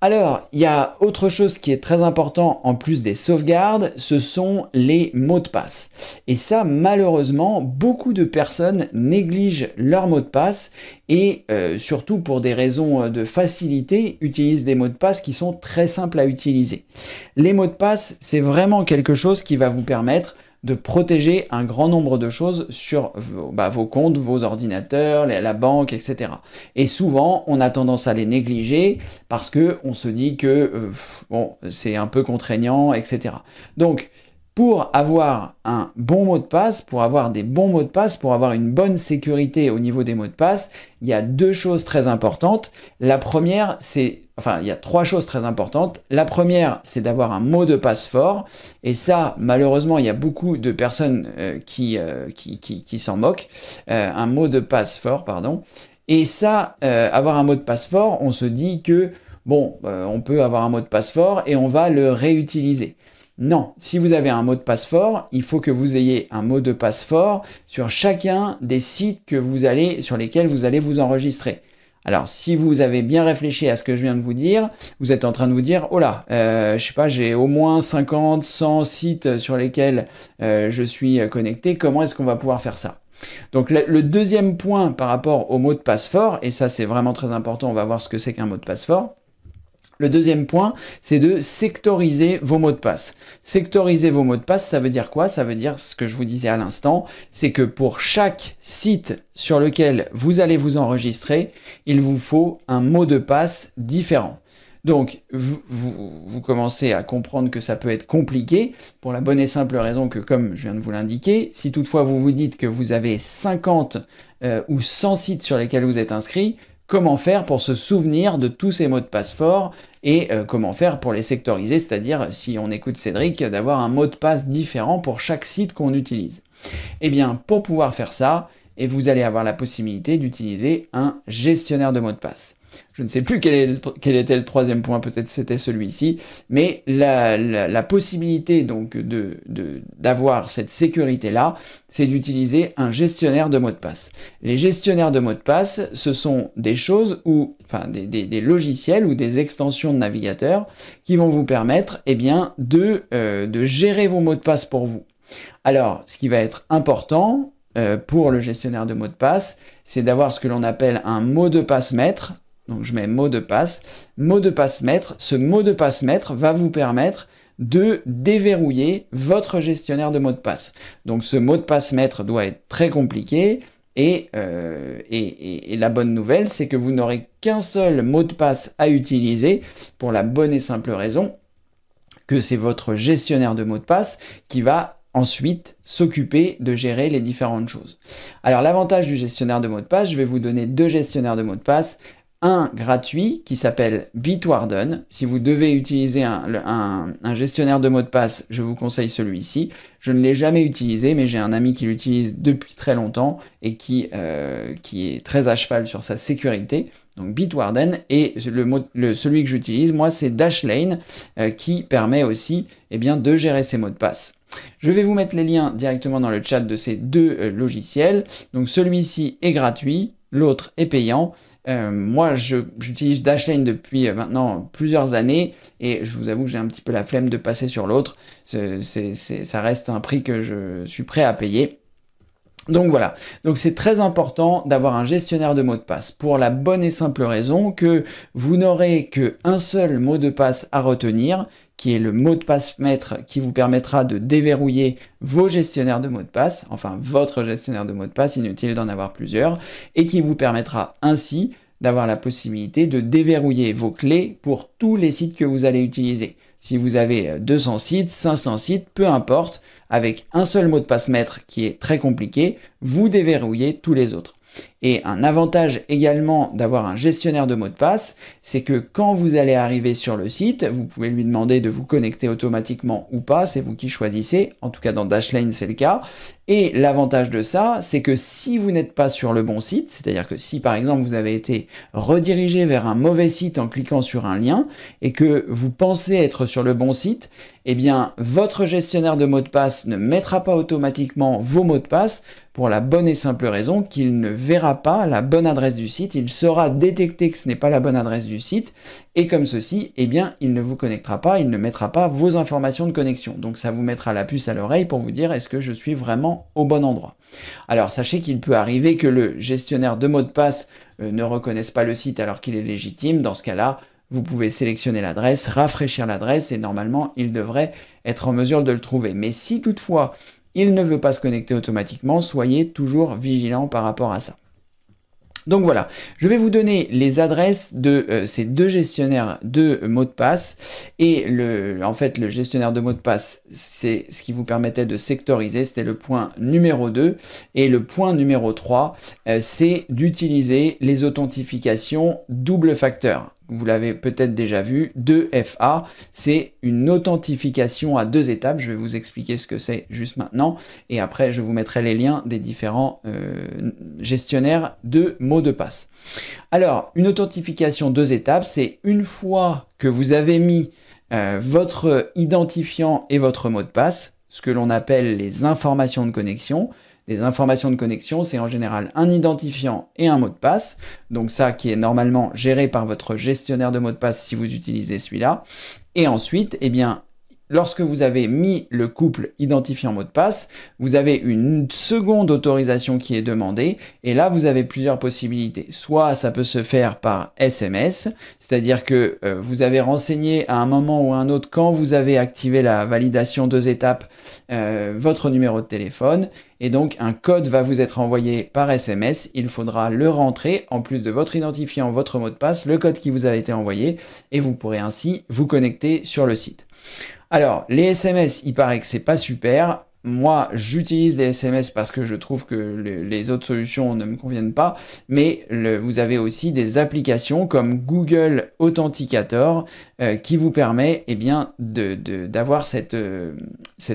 Alors, il y a autre chose qui est très important en plus des sauvegardes, ce sont les mots de passe. Et ça, malheureusement, beaucoup de personnes négligent leurs mots de passe et surtout pour des raisons de facilité, utilisent des mots de passe qui sont très simples à utiliser. Les mots de passe, c'est vraiment quelque chose qui va vous permettre de protéger un grand nombre de choses sur vos comptes, vos ordinateurs, la banque, etc. Et souvent, on a tendance à les négliger parce que on se dit que bon, c'est un peu contraignant, etc. Donc, pour avoir un bon mot de passe, pour avoir des bons mots de passe, pour avoir une bonne sécurité au niveau des mots de passe, il y a deux choses très importantes. La première, c'est... Enfin, il y a trois choses très importantes. La première, c'est d'avoir un mot de passe fort. Et ça, malheureusement, il y a beaucoup de personnes qui s'en moquent. Un mot de passe fort, pardon. Et ça, avoir un mot de passe fort, on se dit que, bon, on peut avoir un mot de passe fort et on va le réutiliser. Non, si vous avez un mot de passe fort, il faut que vous ayez un mot de passe fort sur chacun des sites sur lesquels vous allez vous enregistrer. Alors, si vous avez bien réfléchi à ce que je viens de vous dire, vous êtes en train de vous dire, oh là, je sais pas, j'ai au moins 50, 100 sites sur lesquels je suis connecté, comment est-ce qu'on va pouvoir faire ça? Donc, le deuxième point par rapport au mot de passe fort, et ça c'est vraiment très important, on va voir ce que c'est qu'un mot de passe fort. Le deuxième point, c'est de sectoriser vos mots de passe. Sectoriser vos mots de passe, ça veut dire quoi? Ça veut dire ce que je vous disais à l'instant, c'est que pour chaque site sur lequel vous allez vous enregistrer, il vous faut un mot de passe différent. Donc, vous commencez à comprendre que ça peut être compliqué, pour la bonne et simple raison que, comme je viens de vous l'indiquer, si toutefois vous vous dites que vous avez 50 ou 100 sites sur lesquels vous êtes inscrit, comment faire pour se souvenir de tous ces mots de passe forts et comment faire pour les sectoriser, c'est-à-dire, si on écoute Cédric, d'avoir un mot de passe différent pour chaque site qu'on utilise. Eh bien, pour pouvoir faire ça, et vous allez avoir la possibilité d'utiliser un gestionnaire de mots de passe. Je ne sais plus quel était le troisième point, peut-être c'était celui-ci, mais la possibilité donc d'avoir cette sécurité-là, c'est d'utiliser un gestionnaire de mots de passe. Les gestionnaires de mots de passe, ce sont des choses des logiciels ou des extensions de navigateur qui vont vous permettre de gérer vos mots de passe pour vous. Alors, ce qui va être important pour le gestionnaire de mots de passe, c'est d'avoir ce que l'on appelle un mot de passe maître. Donc je mets mot de passe maître. Ce mot de passe maître va vous permettre de déverrouiller votre gestionnaire de mots de passe. Donc ce mot de passe maître doit être très compliqué et la bonne nouvelle, c'est que vous n'aurez qu'un seul mot de passe à utiliser pour la bonne et simple raison que c'est votre gestionnaire de mots de passe qui va ensuite s'occuper de gérer les différentes choses. Alors l'avantage du gestionnaire de mots de passe, je vais vous donner deux gestionnaires de mots de passe. Un gratuit qui s'appelle Bitwarden. Si vous devez utiliser un gestionnaire de mots de passe, je vous conseille celui-ci. Je ne l'ai jamais utilisé, mais j'ai un ami qui l'utilise depuis très longtemps et qui est très à cheval sur sa sécurité. Donc Bitwarden, et celui que j'utilise, moi, c'est Dashlane, qui permet aussi de gérer ses mots de passe. Je vais vous mettre les liens directement dans le chat de ces deux logiciels. Donc celui-ci est gratuit, l'autre est payant. Moi, j'utilise Dashlane depuis maintenant plusieurs années et je vous avoue que j'ai un petit peu la flemme de passer sur l'autre. Ça reste un prix que je suis prêt à payer. Donc voilà, donc c'est très important d'avoir un gestionnaire de mots de passe pour la bonne et simple raison que vous n'aurez qu'un seul mot de passe à retenir, qui est le mot de passe maître qui vous permettra de déverrouiller vos gestionnaires de mots de passe, enfin votre gestionnaire de mots de passe, inutile d'en avoir plusieurs, et qui vous permettra ainsi d'avoir la possibilité de déverrouiller vos clés pour tous les sites que vous allez utiliser. Si vous avez 200 sites, 500 sites, peu importe, avec un seul mot de passe maître qui est très compliqué, vous déverrouillez tous les autres. Et un avantage également d'avoir un gestionnaire de mots de passe, c'est que quand vous allez arriver sur le site, vous pouvez lui demander de vous connecter automatiquement ou pas, c'est vous qui choisissez, en tout cas dans Dashlane c'est le cas. Et l'avantage de ça, c'est que si vous n'êtes pas sur le bon site, c'est-à-dire que si par exemple vous avez été redirigé vers un mauvais site en cliquant sur un lien et que vous pensez être sur le bon site, eh bien votre gestionnaire de mots de passe ne mettra pas automatiquement vos mots de passe pour la bonne et simple raison qu'il ne verra verra pas la bonne adresse du site, il saura détecter que ce n'est pas la bonne adresse du site, et comme ceci, eh bien, il ne vous connectera pas, il ne mettra pas vos informations de connexion. Donc ça vous mettra la puce à l'oreille pour vous dire est-ce que je suis vraiment au bon endroit. Alors sachez qu'il peut arriver que le gestionnaire de mots de passe ne reconnaisse pas le site alors qu'il est légitime. Dans ce cas-là, vous pouvez sélectionner l'adresse, rafraîchir l'adresse, et normalement, il devrait être en mesure de le trouver. Mais si toutefois, il ne veut pas se connecter automatiquement, soyez toujours vigilant par rapport à ça. Donc voilà, je vais vous donner les adresses de ces deux gestionnaires de mots de passe. Et en fait, le gestionnaire de mots de passe, c'est ce qui vous permettait de sectoriser, c'était le point numéro 2. Et le point numéro 3, c'est d'utiliser les authentifications double facteur. Vous l'avez peut-être déjà vu, 2FA, c'est une authentification à 2 étapes. Je vais vous expliquer ce que c'est juste maintenant. Et après, je vous mettrai les liens des différents gestionnaires de mots de passe. Alors, une authentification 2 étapes, c'est une fois que vous avez mis votre identifiant et votre mot de passe, ce que l'on appelle les informations de connexion. Des informations de connexion, c'est en général un identifiant et un mot de passe. Donc ça qui est normalement géré par votre gestionnaire de mot de passe si vous utilisez celui-là. Et ensuite, eh bien, lorsque vous avez mis le couple identifiant mot de passe, vous avez une seconde autorisation qui est demandée. Et là, vous avez plusieurs possibilités. Soit ça peut se faire par SMS, c'est-à-dire que vous avez renseigné à un moment ou à un autre, quand vous avez activé la validation 2 étapes, votre numéro de téléphone. Et donc, un code va vous être envoyé par SMS. Il faudra le rentrer, en plus de votre identifiant, votre mot de passe, le code qui vous a été envoyé. Et vous pourrez ainsi vous connecter sur le site. Alors, les SMS, il paraît que c'est pas super. Moi, j'utilise les SMS parce que je trouve que les autres solutions ne me conviennent pas. Mais vous avez aussi des applications comme Google Authenticator qui vous permet eh bien, d'avoir cette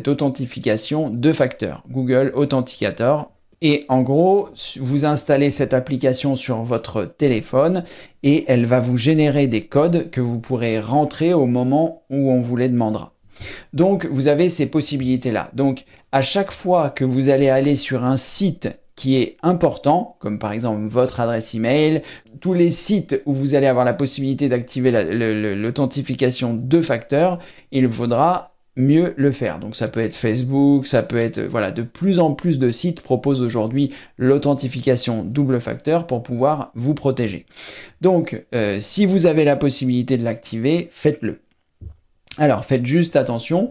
authentification 2 facteurs. Google Authenticator. Et en gros, vous installez cette application sur votre téléphone et elle va vous générer des codes que vous pourrez rentrer au moment où on vous les demandera. Donc, vous avez ces possibilités-là. Donc, à chaque fois que vous allez aller sur un site qui est important, comme par exemple votre adresse email, tous les sites où vous allez avoir la possibilité d'activer l'authentification 2 facteurs, il faudra mieux le faire. Donc ça peut être Facebook, ça peut être, voilà, de plus en plus de sites proposent aujourd'hui l'authentification double facteur pour pouvoir vous protéger. Donc si vous avez la possibilité de l'activer, faites-le. Alors faites juste attention,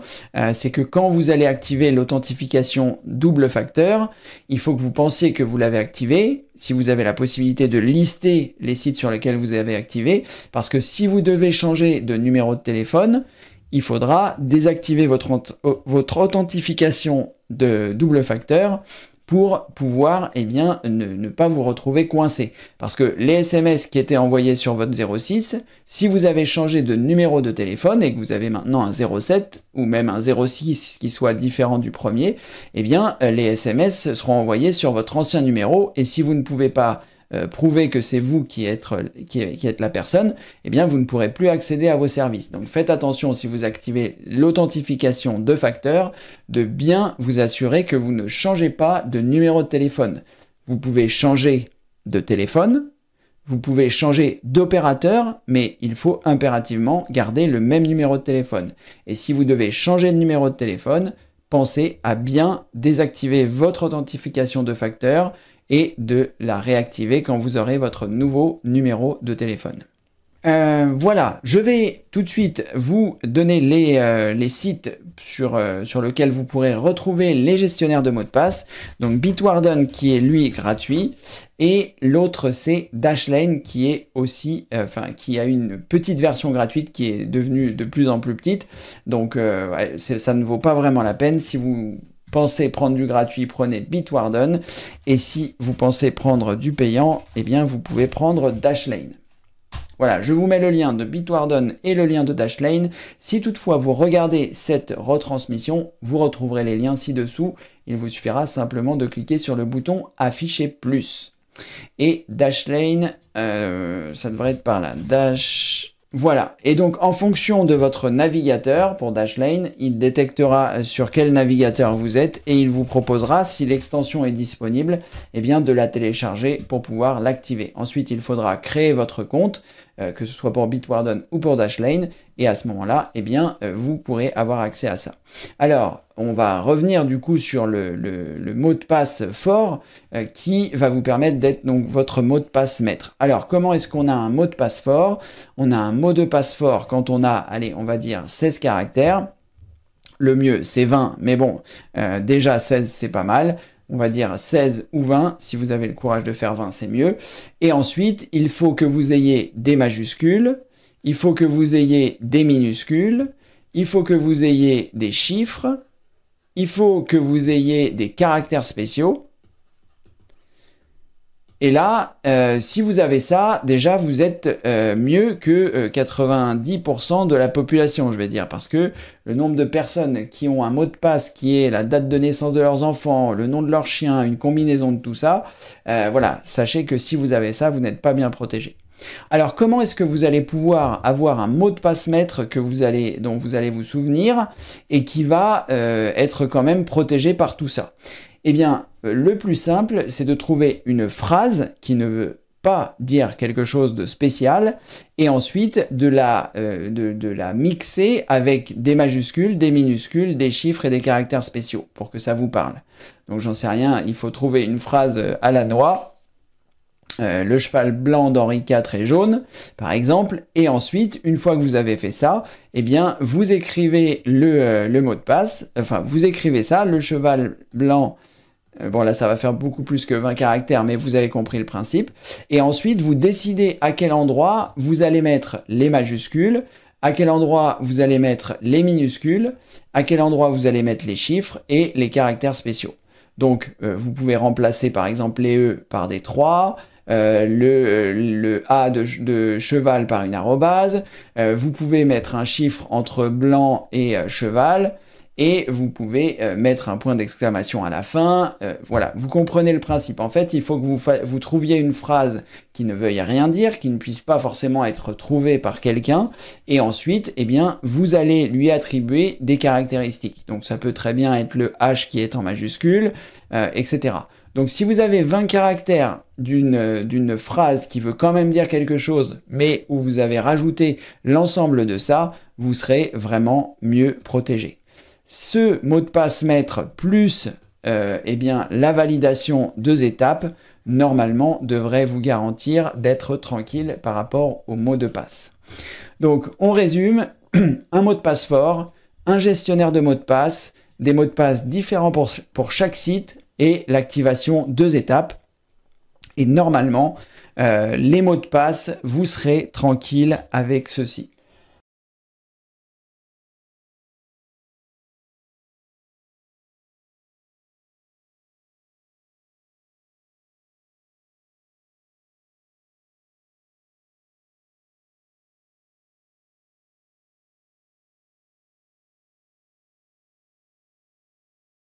c'est que quand vous allez activer l'authentification double facteur, il faut que vous pensiez que vous l'avez activé, si vous avez la possibilité de lister les sites sur lesquels vous avez activé, parce que si vous devez changer de numéro de téléphone, il faudra désactiver votre authentification de double facteur pour pouvoir eh bien, ne pas vous retrouver coincé. Parce que les SMS qui étaient envoyés sur votre 06, si vous avez changé de numéro de téléphone et que vous avez maintenant un 07 ou même un 06 qui soit différent du premier, eh bien les SMS seront envoyés sur votre ancien numéro et si vous ne pouvez pas prouver que c'est vous qui êtes la personne, eh bien vous ne pourrez plus accéder à vos services. Donc faites attention si vous activez l'authentification 2 facteurs, de bien vous assurer que vous ne changez pas de numéro de téléphone. Vous pouvez changer de téléphone, vous pouvez changer d'opérateur, mais il faut impérativement garder le même numéro de téléphone. Et si vous devez changer de numéro de téléphone, pensez à bien désactiver votre authentification 2 facteurs et de la réactiver quand vous aurez votre nouveau numéro de téléphone. Voilà, je vais tout de suite vous donner les sites sur lesquels vous pourrez retrouver les gestionnaires de mots de passe. Donc Bitwarden qui est lui gratuit et l'autre c'est Dashlane qui est aussi, qui a une petite version gratuite qui est devenue de plus en plus petite. Donc ça ne vaut pas vraiment la peine. Si vous pensez prendre du gratuit, prenez Bitwarden. Et si vous pensez prendre du payant, eh bien vous pouvez prendre Dashlane. Voilà, je vous mets le lien de Bitwarden et le lien de Dashlane. Si toutefois vous regardez cette retransmission, vous retrouverez les liens ci-dessous. Il vous suffira simplement de cliquer sur le bouton Afficher plus. Et Dashlane, ça devrait être par là. Dashlane. Voilà, et donc en fonction de votre navigateur pour Dashlane, il détectera sur quel navigateur vous êtes et il vous proposera, si l'extension est disponible, eh bien de la télécharger pour pouvoir l'activer. Ensuite, il faudra créer votre compte, que ce soit pour Bitwarden ou pour Dashlane, et à ce moment-là, eh bien, vous pourrez avoir accès à ça. Alors, on va revenir du coup sur le mot de passe fort qui va vous permettre d'être donc votre mot de passe maître. Alors, comment est-ce qu'on a un mot de passe fort? On a un mot de passe fort quand on a, allez, on va dire 16 caractères. Le mieux, c'est 20, mais bon, déjà 16, c'est pas mal. On va dire 16 ou 20, si vous avez le courage de faire 20, c'est mieux. Et ensuite, il faut que vous ayez des majuscules, il faut que vous ayez des minuscules, il faut que vous ayez des chiffres, il faut que vous ayez des caractères spéciaux. Et là, si vous avez ça, déjà vous êtes mieux que 90% de la population, je vais dire, parce que le nombre de personnes qui ont un mot de passe qui est la date de naissance de leurs enfants, le nom de leur chien, une combinaison de tout ça, voilà, sachez que si vous avez ça, vous n'êtes pas bien protégé. Alors, comment est-ce que vous allez pouvoir avoir un mot de passe maître dont vous allez vous souvenir et qui va être quand même protégé par tout ça? Eh bien, le plus simple, c'est de trouver une phrase qui ne veut pas dire quelque chose de spécial et ensuite de la mixer avec des majuscules, des minuscules, des chiffres et des caractères spéciaux pour que ça vous parle. Donc, j'en sais rien, il faut trouver une phrase à la noix. Le cheval blanc d'Henri IV est jaune, par exemple, et ensuite, une fois que vous avez fait ça, eh bien, vous écrivez le mot de passe, enfin, vous écrivez ça, le cheval blanc, bon là ça va faire beaucoup plus que 20 caractères, mais vous avez compris le principe, et ensuite, vous décidez à quel endroit vous allez mettre les majuscules, à quel endroit vous allez mettre les minuscules, à quel endroit vous allez mettre les chiffres et les caractères spéciaux. Donc, vous pouvez remplacer par exemple les E par des 3, le A de cheval par une arrobase, vous pouvez mettre un chiffre entre blanc et cheval, et vous pouvez mettre un point d'exclamation à la fin. Voilà, vous comprenez le principe. En fait, il faut que vous trouviez une phrase qui ne veuille rien dire, qui ne puisse pas forcément être trouvée par quelqu'un, et ensuite, eh bien, vous allez lui attribuer des caractéristiques. Donc ça peut très bien être le H qui est en majuscule, etc. Donc si vous avez 20 caractères d'une phrase qui veut quand même dire quelque chose, mais où vous avez rajouté l'ensemble de ça, vous serez vraiment mieux protégé. Ce mot de passe maître plus eh bien, la validation 2 étapes, normalement, devrait vous garantir d'être tranquille par rapport au mot de passe. Donc on résume, un mot de passe fort, un gestionnaire de mots de passe, des mots de passe différents pour chaque site, et l'activation 2 étapes. Et normalement, les mots de passe, vous serez tranquille avec ceci.